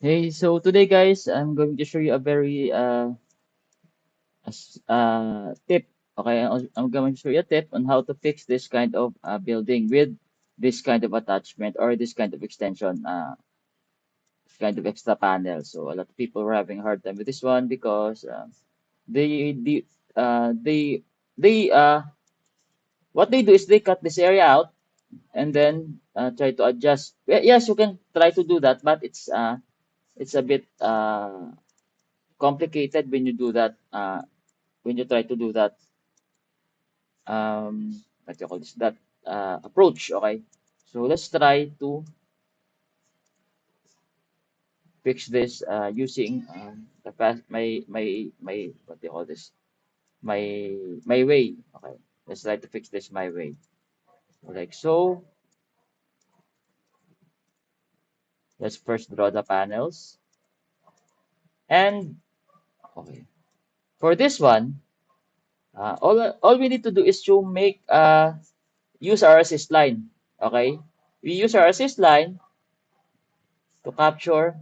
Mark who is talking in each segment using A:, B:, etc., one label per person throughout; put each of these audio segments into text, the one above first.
A: Hey, so today, guys, I'm going to show you a very tip. Okay, I'm going to show you a tip on how to fix this kind of building with this kind of attachment or this kind of extension, this kind of extra panel. So a lot of people are having a hard time with this one because they they uh, they they what they do is they cut this area out and then try to adjust. Yes, you can try to do that, but it's a bit complicated when you do that. When you try to do that what do you call this that approach. Okay, so let's try to fix this using the fast my what do you call this my way. Okay, let's try to fix this my way, like so. Let's first draw the panels, and okay, for this one, all we need to do is to make use our assist line. Okay, we use our assist line to capture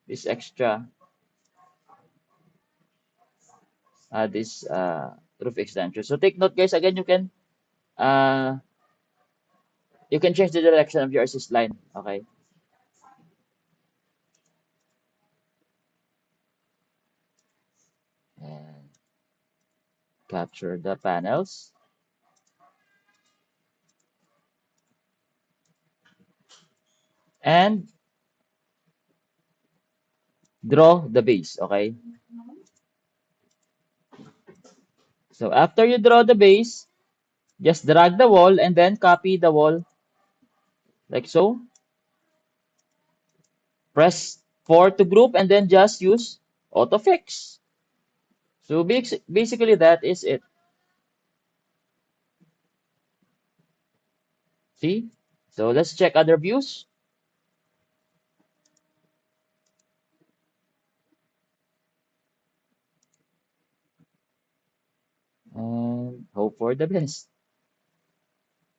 A: this extra this roof extension. So take note, guys. Again, uh, you can change the direction of your assist line. Okay, and capture the panels and draw the base. Okay. So after you draw the base, just drag the wall and then copy the wall like so. Press 4 to group and then just use autofix. So basically that is it. See? So let's check other views and hope for the best.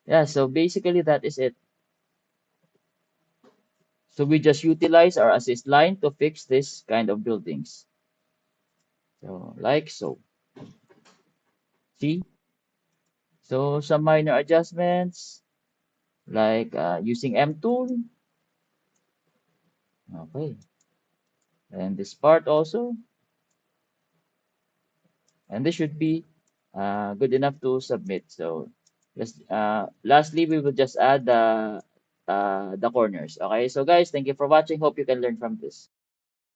A: Yeah, so basically that is it. So we just utilize our assist line to fix this kind of buildings. So like so. See? So some minor adjustments like using M tool. Okay. And this part also. And this should be good enough to submit. So let's lastly we will just add the corners. Okay. So guys, thank you for watching. Hope you can learn from this.